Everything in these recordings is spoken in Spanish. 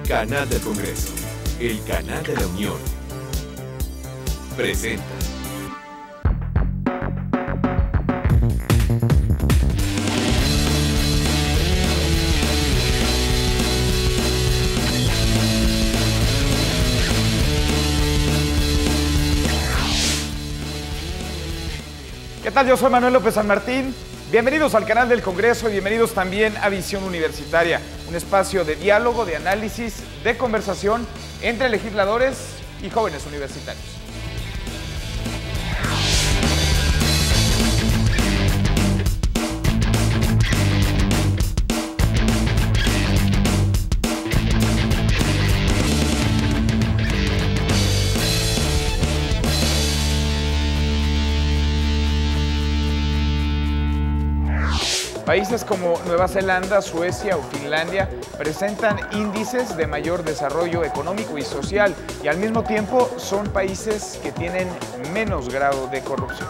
Canal del Congreso, el canal de la Unión. Presenta. ¿Qué tal? Yo soy Manuel López San Martín. Bienvenidos al canal del Congreso y bienvenidos también a Visión Universitaria, un espacio de diálogo, de análisis, de conversación entre legisladores y jóvenes universitarios. Países como Nueva Zelanda, Suecia o Finlandia presentan índices de mayor desarrollo económico y social y al mismo tiempo son países que tienen menos grado de corrupción.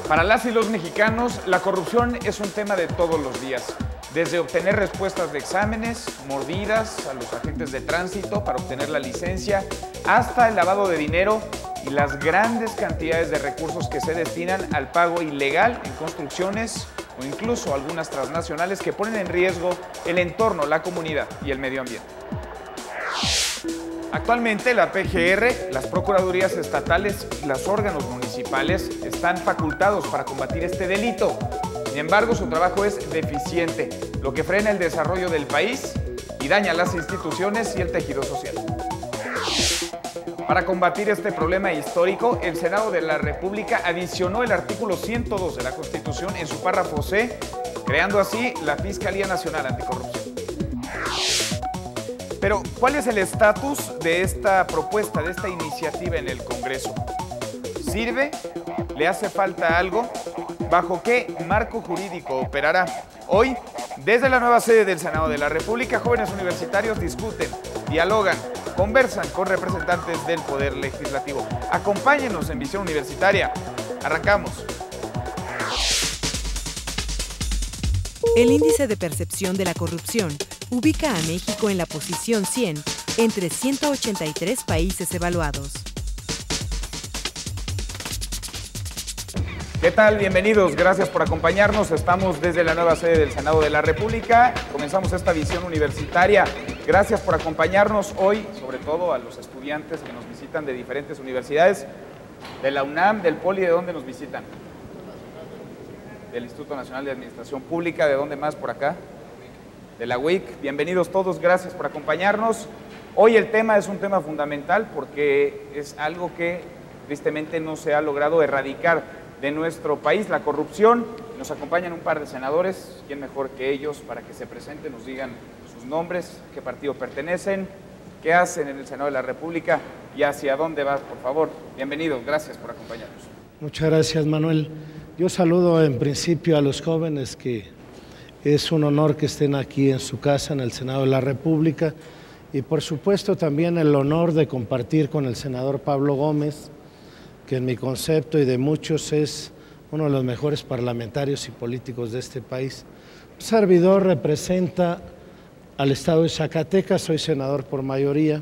Para las y los mexicanos, la corrupción es un tema de todos los días. Desde obtener respuestas de exámenes, mordidas a los agentes de tránsito para obtener la licencia, hasta el lavado de dinero y las grandes cantidades de recursos que se destinan al pago ilegal en construcciones o incluso algunas transnacionales que ponen en riesgo el entorno, la comunidad y el medio ambiente. Actualmente la PGR, las procuradurías estatales y los órganos municipales están facultados para combatir este delito. Sin embargo, su trabajo es deficiente, lo que frena el desarrollo del país y daña las instituciones y el tejido social. Para combatir este problema histórico, el Senado de la República adicionó el artículo 102 de la Constitución en su párrafo C, creando así la Fiscalía Nacional Anticorrupción. Pero, ¿cuál es el estatus de esta propuesta, de esta iniciativa en el Congreso? ¿Sirve? ¿Le hace falta algo? ¿Bajo qué marco jurídico operará? Hoy, desde la nueva sede del Senado de la República, jóvenes universitarios discuten, dialogan, conversan con representantes del Poder Legislativo. Acompáñenos en Visión Universitaria. Arrancamos. El índice de percepción de la corrupción ubica a México en la posición 100 entre 183 países evaluados. ¿Qué tal? Bienvenidos, gracias por acompañarnos. Estamos desde la nueva sede del Senado de la República. Comenzamos esta visión universitaria. Gracias por acompañarnos hoy, sobre todo a los estudiantes que nos visitan de diferentes universidades, de la UNAM, del POLI. ¿De dónde nos visitan? Del Instituto Nacional de Administración Pública. ¿De dónde más por acá? De la UIC. Bienvenidos todos, gracias por acompañarnos. Hoy el tema es un tema fundamental porque es algo que tristemente no se ha logrado erradicar de nuestro país, la corrupción. Nos acompañan un par de senadores, quién mejor que ellos para que se presenten, nos digan sus nombres, qué partido pertenecen, qué hacen en el Senado de la República y hacia dónde vas, por favor. Bienvenidos, gracias por acompañarnos. Muchas gracias, Manuel. Yo saludo en principio a los jóvenes, que es un honor que estén aquí en su casa, en el Senado de la República, y por supuesto también el honor de compartir con el senador Pablo Gómez, que en mi concepto y de muchos es uno de los mejores parlamentarios y políticos de este país. Un servidor representa al estado de Zacatecas, soy senador por mayoría,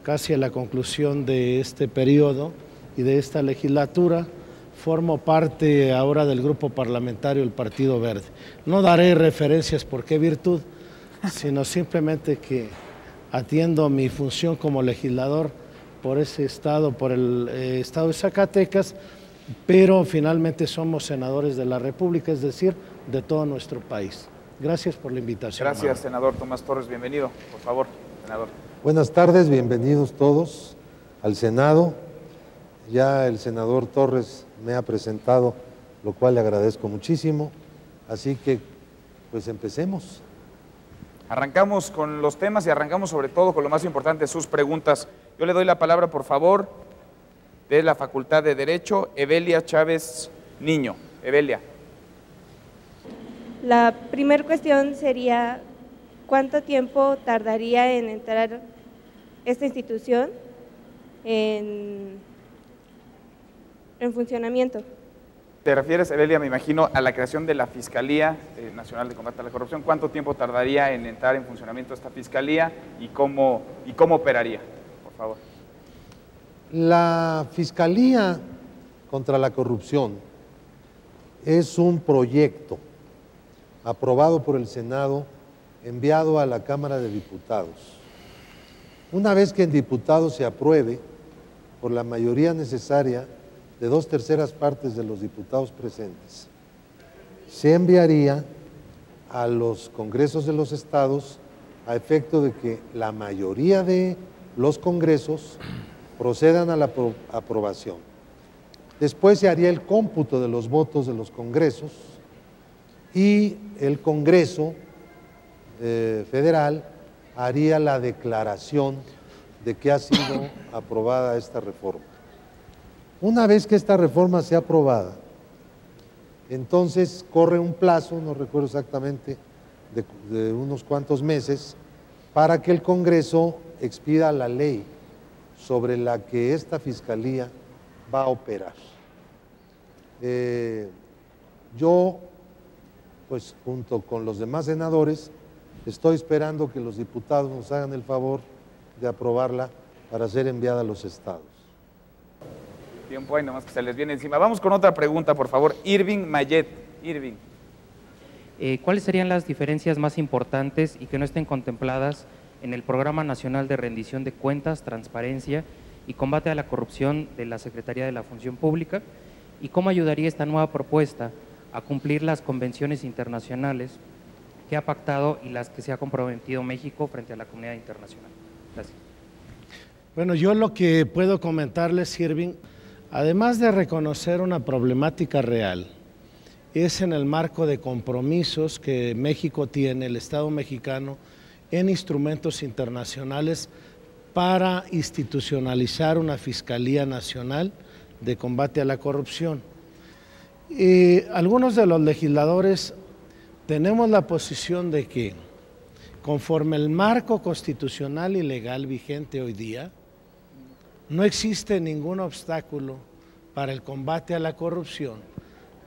casi a la conclusión de este periodo y de esta legislatura. Formo parte ahora del grupo parlamentario del Partido Verde. No daré referencias por qué virtud, sino simplemente que atiendo mi función como legislador por ese estado, por el estado de Zacatecas, pero finalmente somos senadores de la República, es decir, de todo nuestro país. Gracias por la invitación. Gracias, Manuel. senador Tomás Torres, bienvenido, por favor, senador. Buenas tardes, bienvenidos todos al Senado. Ya el senador Torres me ha presentado, lo cual le agradezco muchísimo, así que pues empecemos. Arrancamos con los temas y arrancamos sobre todo con lo más importante, sus preguntas. Yo le doy la palabra, por favor, de la Facultad de Derecho, Evelia Chávez Niño. Evelia. La primera cuestión sería, ¿cuánto tiempo tardaría en entrar esta institución en funcionamiento? Te refieres, Evelia, me imagino, a la creación de la Fiscalía Nacional de Combate a la Corrupción. ¿Cuánto tiempo tardaría en entrar en funcionamiento esta Fiscalía y cómo operaría? Por favor. La Fiscalía contra la Corrupción es un proyecto aprobado por el Senado, enviado a la Cámara de Diputados. Una vez que en diputados se apruebe por la mayoría necesaria de 2/3 partes de los diputados presentes, se enviaría a los congresos de los estados a efecto de que la mayoría de los congresos procedan a la aprobación. Después se haría el cómputo de los votos de los congresos y el Congreso Federal haría la declaración de que ha sido aprobada esta reforma. Una vez que esta reforma sea aprobada, entonces corre un plazo, no recuerdo exactamente, de unos cuantos meses, para que el Congreso expida la ley sobre la que esta Fiscalía va a operar. Yo, pues junto con los demás senadores, estoy esperando que los diputados nos hagan el favor de aprobarla para ser enviada a los estados. Tiempo hay, nomás que se les viene encima. Vamos con otra pregunta, por favor. Irving Mayet. Irving. ¿Cuáles serían las diferencias más importantes y que no estén contempladas en el Programa Nacional de Rendición de Cuentas, Transparencia y Combate a la Corrupción de la Secretaría de la Función Pública? ¿Y cómo ayudaría esta nueva propuesta a cumplir las convenciones internacionales que ha pactado y las que se ha comprometido México frente a la comunidad internacional? Gracias. Bueno, yo lo que puedo comentarles, Irving, además de reconocer una problemática real, es en el marco de compromisos que México tiene, el Estado mexicano, en instrumentos internacionales para institucionalizar una Fiscalía Nacional de Combate a la Corrupción. Algunos de los legisladores tenemos la posición de que, conforme el marco constitucional y legal vigente hoy día, no existe ningún obstáculo para el combate a la corrupción,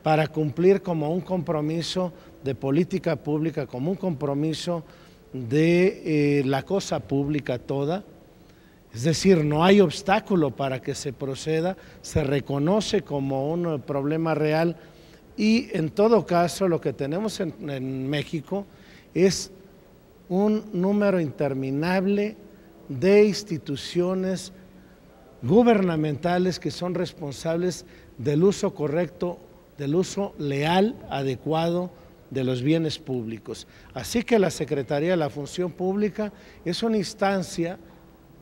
para cumplir como un compromiso de política pública, como un compromiso de la cosa pública toda. Es decir, no hay obstáculo para que se proceda, se reconoce como un problema real y en todo caso lo que tenemos en México es un número interminable de instituciones gubernamentales que son responsables del uso correcto, del uso leal, adecuado de los bienes públicos. Así que la Secretaría de la Función Pública es una instancia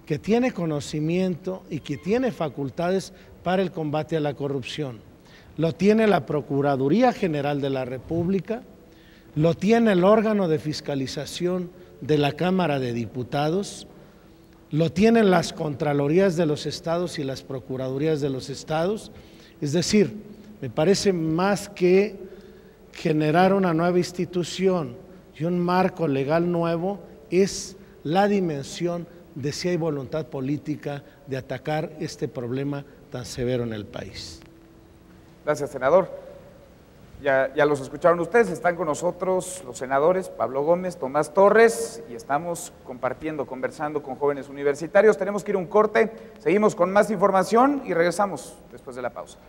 que tiene conocimiento y que tiene facultades para el combate a la corrupción. Lo tiene la Procuraduría General de la República, lo tiene el órgano de fiscalización de la Cámara de Diputados, lo tienen las Contralorías de los estados y las Procuradurías de los estados. Es decir, me parece más que generar una nueva institución y un marco legal nuevo, es la dimensión de si hay voluntad política de atacar este problema tan severo en el país. Gracias, senador. Ya los escucharon ustedes, están con nosotros los senadores Pablo Gómez, Tomás Torres, y estamos conversando con jóvenes universitarios. Tenemos que ir a un corte, seguimos con más información y regresamos después de la pausa.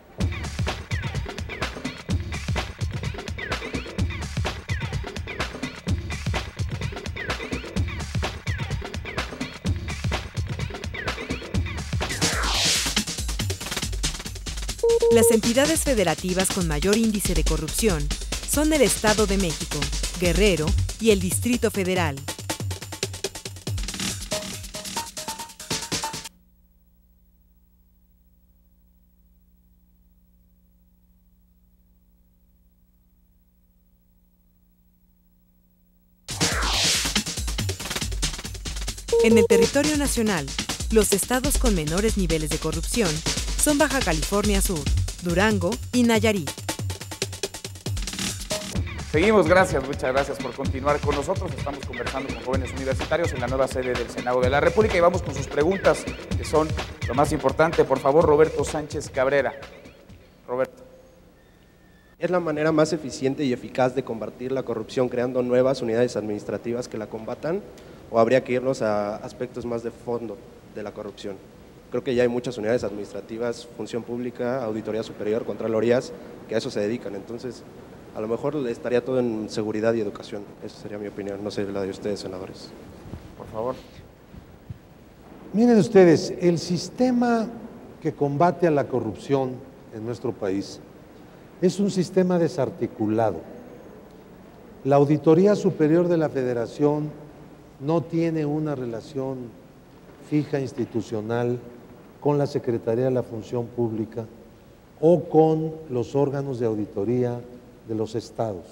Las entidades federativas con mayor índice de corrupción son el Estado de México, Guerrero y el Distrito Federal. En el territorio nacional, los estados con menores niveles de corrupción son Baja California Sur, Durango y Nayarit. Seguimos, muchas gracias por continuar con nosotros. Estamos conversando con jóvenes universitarios en la nueva sede del Senado de la República y vamos con sus preguntas, que son lo más importante. Por favor, Roberto Sánchez Cabrera. Roberto. ¿Es la manera más eficiente y eficaz de combatir la corrupción creando nuevas unidades administrativas que la combatan? ¿O habría que irnos a aspectos más de fondo de la corrupción? Creo que ya hay muchas unidades administrativas, función pública, auditoría superior, contralorías, que a eso se dedican. Entonces, a lo mejor estaría todo en seguridad y educación. Esa sería mi opinión, no sé la de ustedes, senadores. Por favor. Miren ustedes, el sistema que combate a la corrupción en nuestro país es un sistema desarticulado. La Auditoría Superior de la Federación no tiene una relación fija institucional con la Secretaría de la Función Pública o con los órganos de auditoría de los estados.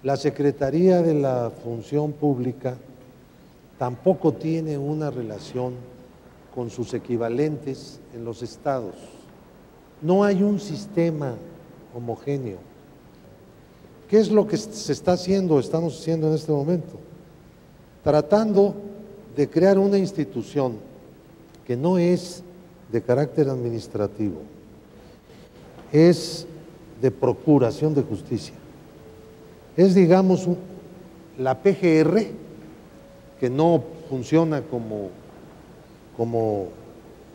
La Secretaría de la Función Pública tampoco tiene una relación con sus equivalentes en los estados. No hay un sistema homogéneo. ¿Qué es lo que se está haciendo, estamos haciendo en este momento? Tratando de crear una institución que no es de carácter administrativo, es de procuración de justicia. Es, digamos, la PGR, que no funciona como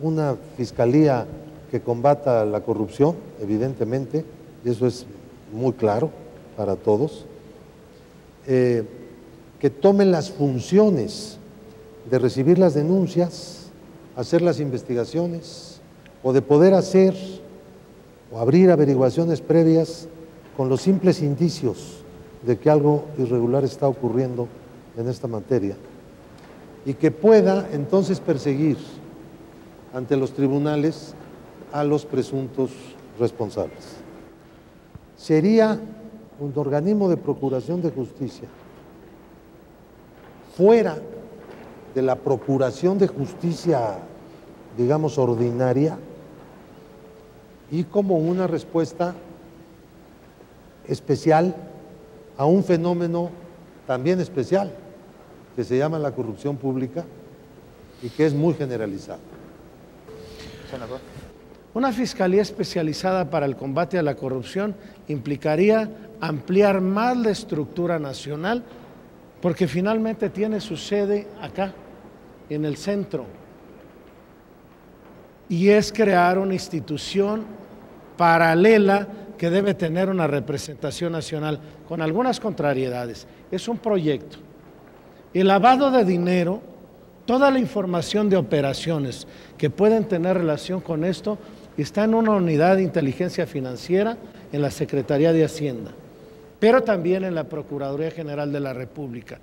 una fiscalía que combata la corrupción, evidentemente, y eso es muy claro para todos, que tomen las funciones de recibir las denuncias, hacer las investigaciones, o de poder hacer o abrir averiguaciones previas con los simples indicios de que algo irregular está ocurriendo en esta materia, y que pueda entonces perseguir ante los tribunales a los presuntos responsables. Sería un organismo de procuración de justicia fuera de la procuración de justicia, digamos, ordinaria, y como una respuesta especial a un fenómeno también especial que se llama la corrupción pública y que es muy generalizado. Senador. Una fiscalía especializada para el combate a la corrupción implicaría ampliar más la estructura nacional, porque finalmente tiene su sede acá, en el centro, y es crear una institución paralela que debe tener una representación nacional, con algunas contrariedades. Es un proyecto. El lavado de dinero, toda la información de operaciones que pueden tener relación con esto, está en una unidad de inteligencia financiera en la Secretaría de Hacienda, pero también en la Procuraduría General de la República.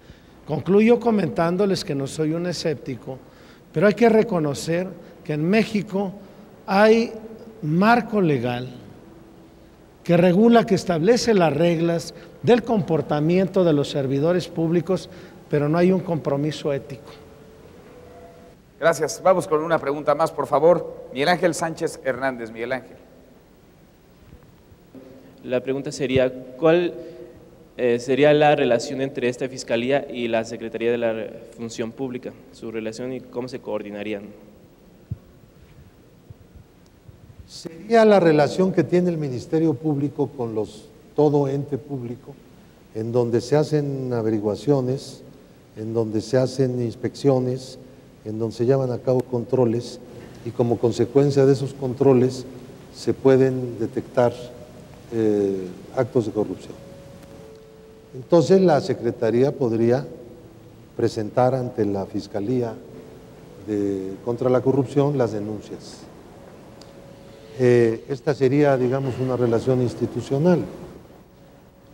Concluyo comentándoles que no soy un escéptico, pero hay que reconocer que en México hay marco legal que regula, que establece las reglas del comportamiento de los servidores públicos, pero no hay un compromiso ético. Gracias. Vamos con una pregunta más, por favor. Miguel Ángel Sánchez Hernández. Miguel Ángel. La pregunta sería, ¿cuál sería la relación entre esta Fiscalía y la Secretaría de la Función Pública? Su relación y cómo se coordinarían. Sería la relación que tiene el Ministerio Público con todo ente público, en donde se hacen averiguaciones, en donde se hacen inspecciones, en donde se llevan a cabo controles, y como consecuencia de esos controles se pueden detectar actos de corrupción. Entonces la Secretaría podría presentar ante la Fiscalía contra la corrupción las denuncias. Esta sería, digamos, una relación institucional,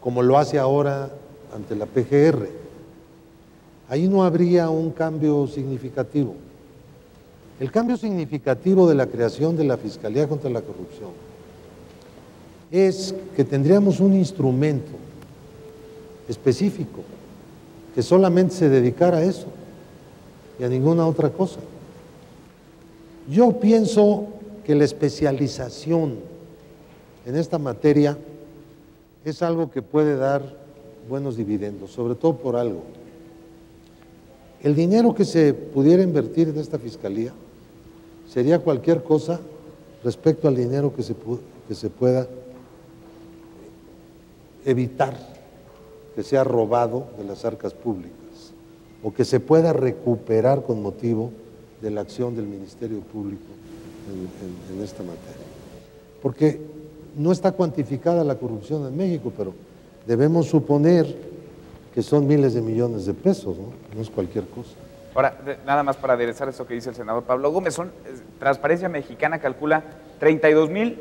como lo hace ahora ante la PGR. Ahí no habría un cambio significativo. El cambio significativo de la creación de la Fiscalía contra la Corrupción es que tendríamos un instrumento específico que solamente se dedicara a eso y a ninguna otra cosa. Yo pienso que la especialización en esta materia es algo que puede dar buenos dividendos, sobre todo por algo. El dinero que se pudiera invertir en esta Fiscalía sería cualquier cosa respecto al dinero que se pueda evitar que sea robado de las arcas públicas o que se pueda recuperar con motivo de la acción del Ministerio Público en esta materia. Porque no está cuantificada la corrupción en México, pero debemos suponer que son miles de millones de pesos, ¿no? No es cualquier cosa. Ahora, nada más para aderezar esto que dice el senador Pablo Gómez, Transparencia Mexicana calcula 32,000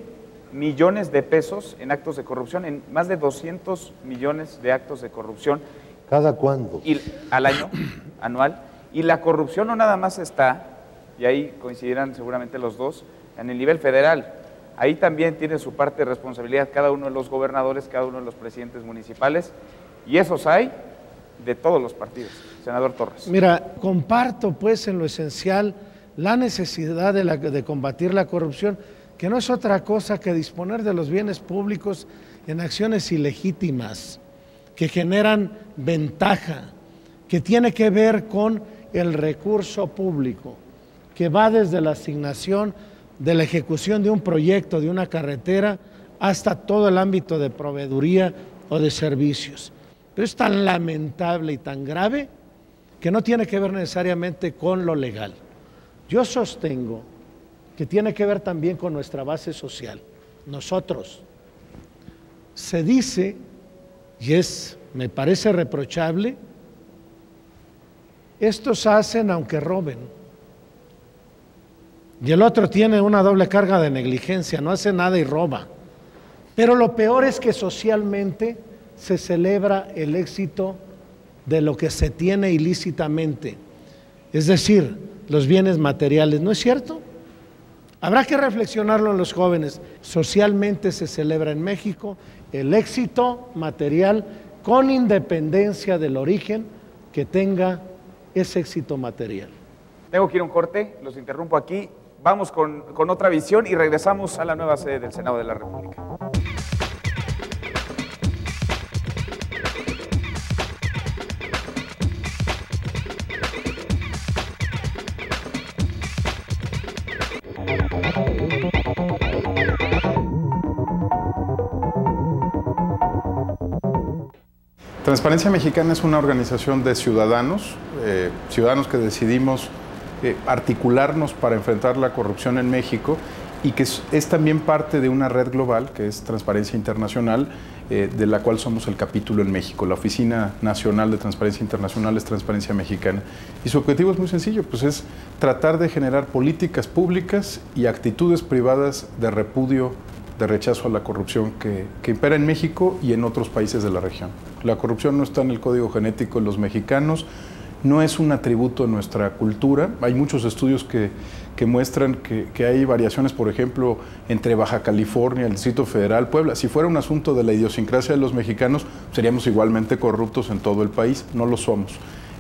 millones de pesos en actos de corrupción, en más de 200 millones de actos de corrupción. ¿Cada cuándo? Al año, anual. Y la corrupción no nada más está, y ahí coincidirán seguramente los dos, en el nivel federal. Ahí también tiene su parte de responsabilidad cada uno de los gobernadores, cada uno de los presidentes municipales, y esos hay de todos los partidos. Senador Torres. Mira, comparto pues en lo esencial la necesidad de combatir la corrupción, que no es otra cosa que disponer de los bienes públicos en acciones ilegítimas, que generan ventaja, que tiene que ver con el recurso público, que va desde la asignación de la ejecución de un proyecto, de una carretera, hasta todo el ámbito de proveeduría o de servicios. Pero es tan lamentable y tan grave que no tiene que ver necesariamente con lo legal. Yo sostengo que tiene que ver también con nuestra base social. Nosotros, se dice, y me parece reprochable, estos hacen aunque roben. Y el otro tiene una doble carga de negligencia, no hace nada y roba. Pero lo peor es que socialmente se celebra el éxito de lo que se tiene ilícitamente, es decir, los bienes materiales. ¿No es cierto? Habrá que reflexionarlo en los jóvenes. Socialmente se celebra en México el éxito material con independencia del origen que tenga ese éxito material. Tengo que ir a un corte, los interrumpo aquí. Vamos con otra visión y regresamos a la nueva sede del Senado de la República. Transparencia Mexicana es una organización de ciudadanos, ciudadanos que decidimos articularnos para enfrentar la corrupción en México y que es también parte de una red global que es Transparencia Internacional, de la cual somos el capítulo en México. La Oficina Nacional de Transparencia Internacional es Transparencia Mexicana. Y su objetivo es muy sencillo, pues es tratar de generar políticas públicas y actitudes privadas de repudio, de rechazo a la corrupción que impera en México y en otros países de la región. La corrupción no está en el código genético de los mexicanos, no es un atributo de nuestra cultura. Hay muchos estudios que muestran que hay variaciones, por ejemplo, entre Baja California, el Distrito Federal, Puebla. Si fuera un asunto de la idiosincrasia de los mexicanos, seríamos igualmente corruptos en todo el país. No lo somos.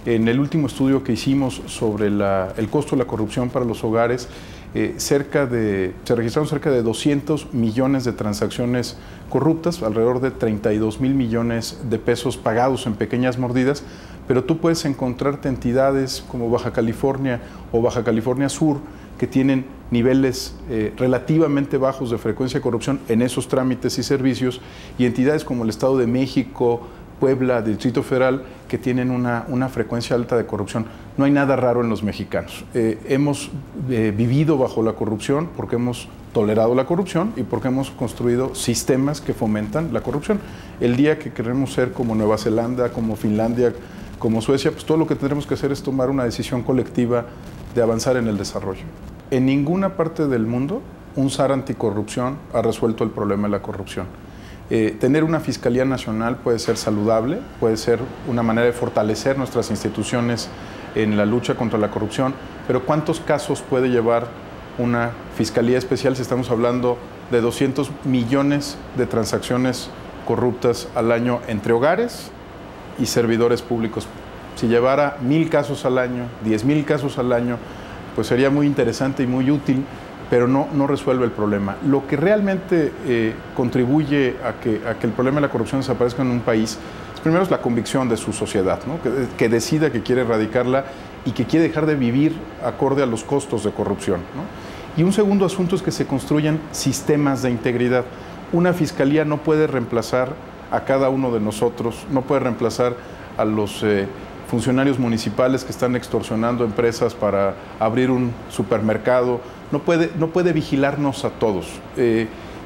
En el último estudio que hicimos sobre el costo de la corrupción para los hogares, se registraron cerca de 200 millones de transacciones corruptas, alrededor de 32,000 millones de pesos pagados en pequeñas mordidas, pero tú puedes encontrarte entidades como Baja California o Baja California Sur que tienen niveles relativamente bajos de frecuencia de corrupción en esos trámites y servicios, y entidades como el Estado de México, Puebla, Distrito Federal, que tienen una frecuencia alta de corrupción. No hay nada raro en los mexicanos. Hemos vivido bajo la corrupción porque hemos tolerado la corrupción y porque hemos construido sistemas que fomentan la corrupción. El día que queremos ser como Nueva Zelanda, como Finlandia, como Suecia, pues todo lo que tendremos que hacer es tomar una decisión colectiva de avanzar en el desarrollo. En ninguna parte del mundo un SAR anticorrupción ha resuelto el problema de la corrupción. Tener una Fiscalía Nacional puede ser saludable, puede ser una manera de fortalecer nuestras instituciones en la lucha contra la corrupción, pero ¿cuántos casos puede llevar una Fiscalía Especial si estamos hablando de 200 millones de transacciones corruptas al año entre hogares y servidores públicos? Si llevara 1,000 casos al año, 10,000 casos al año, pues sería muy interesante y muy útil, pero no resuelve el problema. Lo que realmente contribuye a que el problema de la corrupción desaparezca en un país, primero es la convicción de su sociedad, ¿no? que decida que quiere erradicarla y que quiere dejar de vivir acorde a los costos de corrupción, ¿no? Y un segundo asunto es que se construyan sistemas de integridad. Una fiscalía no puede reemplazar a cada uno de nosotros, no puede reemplazar a los funcionarios municipales que están extorsionando empresas para abrir un supermercado, no puede vigilarnos a todos.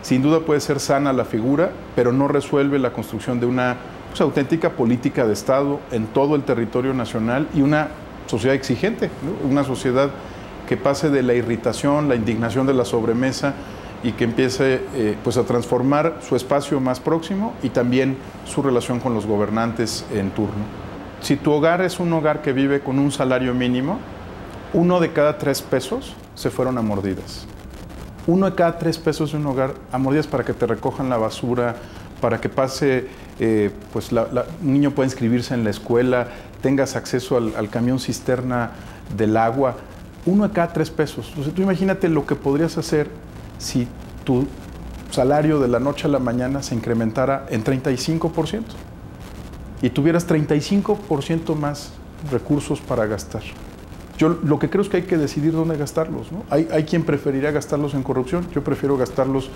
Sin duda puede ser sana la figura, pero no resuelve la construcción de una auténtica política de Estado en todo el territorio nacional y una sociedad exigente, ¿no? Una sociedad que pase de la irritación, la indignación de la sobremesa y que empiece pues a transformar su espacio más próximo y también su relación con los gobernantes en turno. Si tu hogar es un hogar que vive con un salario mínimo, 1 de cada 3 pesos se fueron a mordidas. 1 de cada 3 pesos de un hogar a mordidas para que te recojan la basura, para que pase, un niño pueda inscribirse en la escuela, tengas acceso al camión cisterna del agua. 1 de cada 3 pesos. Entonces, tú imagínate lo que podrías hacer si tu salario de la noche a la mañana se incrementara en 35% y tuvieras 35% más recursos para gastar. Yo lo que creo es que hay que decidir dónde gastarlos, ¿no? Hay quien preferiría gastarlos en corrupción, yo prefiero gastarlos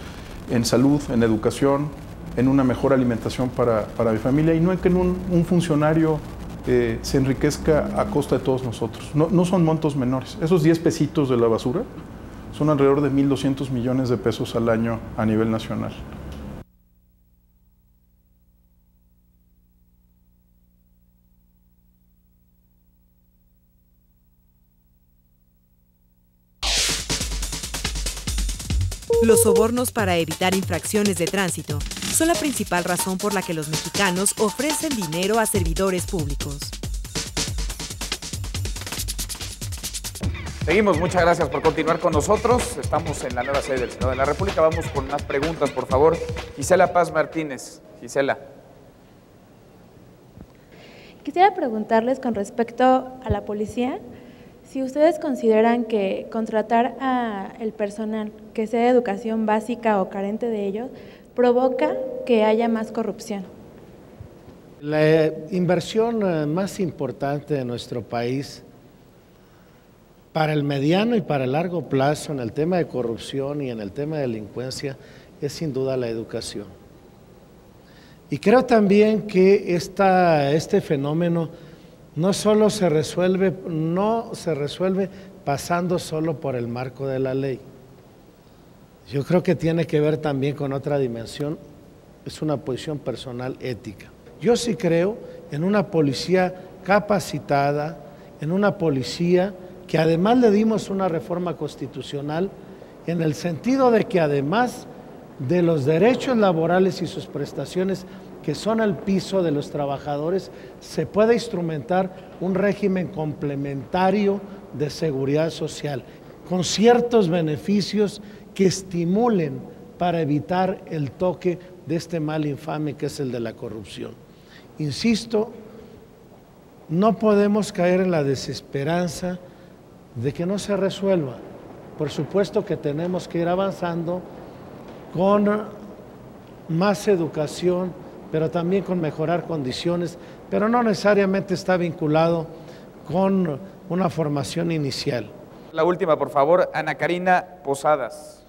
en salud, en educación, en una mejor alimentación para mi familia y no en que un funcionario se enriquezca a costa de todos nosotros. No son montos menores. Esos 10 pesitos de la basura son alrededor de 1.200 millones de pesos al año a nivel nacional. Los sobornos para evitar infracciones de tránsito son la principal razón por la que los mexicanos ofrecen dinero a servidores públicos. Seguimos, muchas gracias por continuar con nosotros. Estamos en la nueva sede del Senado de la República. Vamos con más preguntas, por favor. Gisela Paz Martínez. Gisela. Quisiera preguntarles con respecto a la policía, si ustedes consideran que contratar a el personal que sea de educación básica o carente de ello provoca que haya más corrupción. La inversión más importante de nuestro país para el mediano y para el largo plazo en el tema de corrupción y en el tema de delincuencia es sin duda la educación. Y creo también que este fenómeno no se resuelve pasando solo por el marco de la ley. Yo creo que tiene que ver también con otra dimensión, es una posición personal ética. Yo sí creo en una policía capacitada, en una policía que además le dimos una reforma constitucional en el sentido de que además de los derechos laborales y sus prestaciones que son el piso de los trabajadores, se puede instrumentar un régimen complementario de seguridad social, con ciertos beneficios que estimulen para evitar el toque de este mal infame que es el de la corrupción. Insisto, no podemos caer en la desesperanza de que no se resuelva. Por supuesto que tenemos que ir avanzando con más educación, pero también con mejorar condiciones, pero no necesariamente está vinculado con una formación inicial. La última, por favor, Ana Karina Posadas.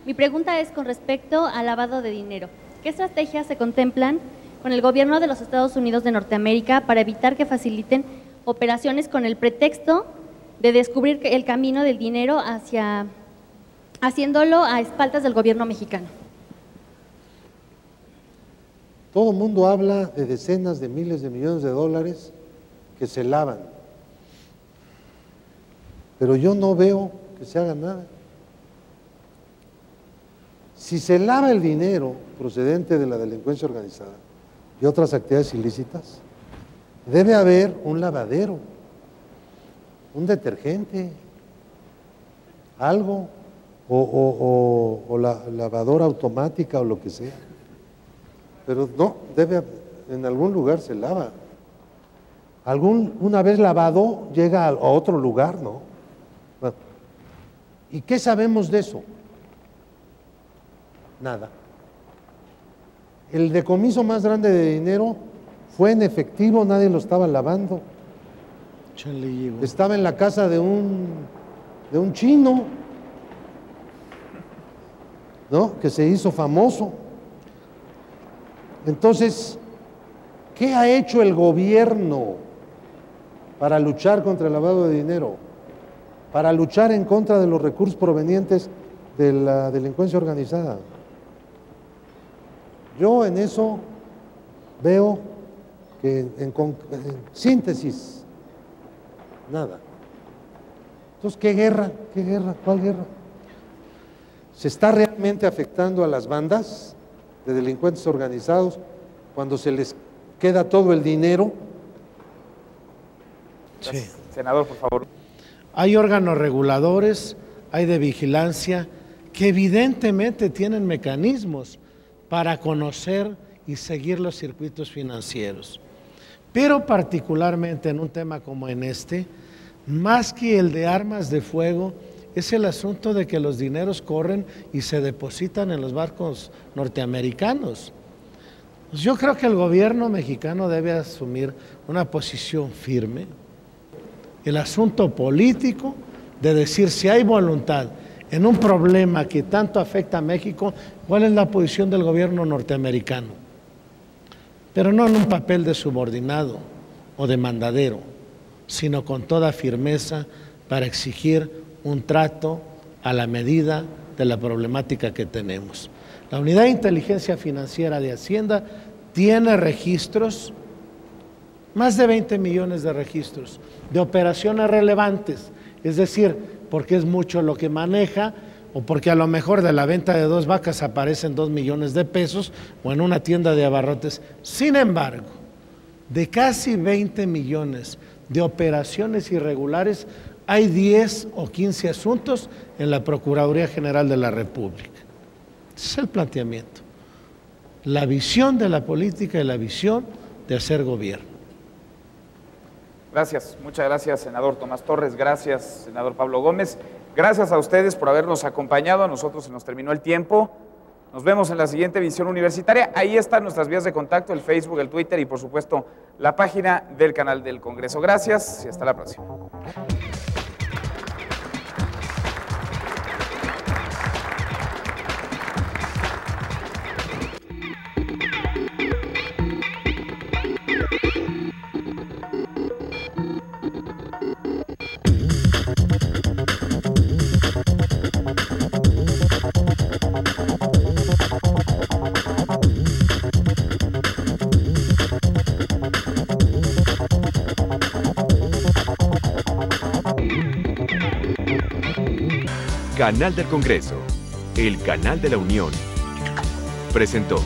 Mi pregunta es con respecto al lavado de dinero. ¿Qué estrategias se contemplan con el gobierno de los Estados Unidos de Norteamérica para evitar que faciliten operaciones con el pretexto de descubrir el camino del dinero haciéndolo a espaldas del gobierno mexicano? Todo el mundo habla de decenas de miles de millones de dólares que se lavan, pero yo no veo que se haga nada. Si se lava el dinero procedente de la delincuencia organizada y otras actividades ilícitas, debe haber un lavadero, un detergente, algo, o la lavadora automática o lo que sea. Pero no, en algún lugar se lava. Una vez lavado llega a otro lugar, ¿no? Bueno, ¿y qué sabemos de eso? Nada. El decomiso más grande de dinero fue en efectivo, nadie lo estaba lavando. Estaba en la casa de un chino, ¿no? Que se hizo famoso. Entonces, ¿qué ha hecho el gobierno para luchar contra el lavado de dinero? Para luchar en contra de los recursos provenientes de la delincuencia organizada. Yo en eso veo que en síntesis, nada. Entonces, ¿qué guerra? ¿Qué guerra? ¿Cuál guerra? ¿Se está realmente afectando a las bandas de delincuentes organizados cuando se les queda todo el dinero? Sí. Senador, por favor. Hay órganos reguladores, hay de vigilancia, que evidentemente tienen mecanismos para conocer y seguir los circuitos financieros. Pero particularmente en un tema como en este, más que el de armas de fuego, es el asunto de que los dineros corren y se depositan en los barcos norteamericanos. Pues yo creo que el gobierno mexicano debe asumir una posición firme. El asunto político de decir si hay voluntad en un problema que tanto afecta a México, ¿cuál es la posición del gobierno norteamericano? Pero no en un papel de subordinado o de mandadero, sino con toda firmeza para exigir un trato a la medida de la problemática que tenemos. La Unidad de Inteligencia Financiera de Hacienda tiene registros, más de 20 millones de registros, de operaciones relevantes, es decir, porque es mucho lo que maneja, o porque a lo mejor de la venta de 2 vacas aparecen 2 millones de pesos, o en una tienda de abarrotes. Sin embargo, de casi 20 millones de operaciones irregulares, hay 10 o 15 asuntos en la Procuraduría General de la República. Ese es el planteamiento. La visión de la política y la visión de hacer gobierno. Gracias, muchas gracias, senador Tomás Torres, gracias, senador Pablo Gómez, gracias a ustedes por habernos acompañado, a nosotros se nos terminó el tiempo, nos vemos en la siguiente visión universitaria, ahí están nuestras vías de contacto, el Facebook, el Twitter y por supuesto la página del canal del Congreso. Gracias y hasta la próxima. Canal del Congreso, el canal de la Unión, presentó.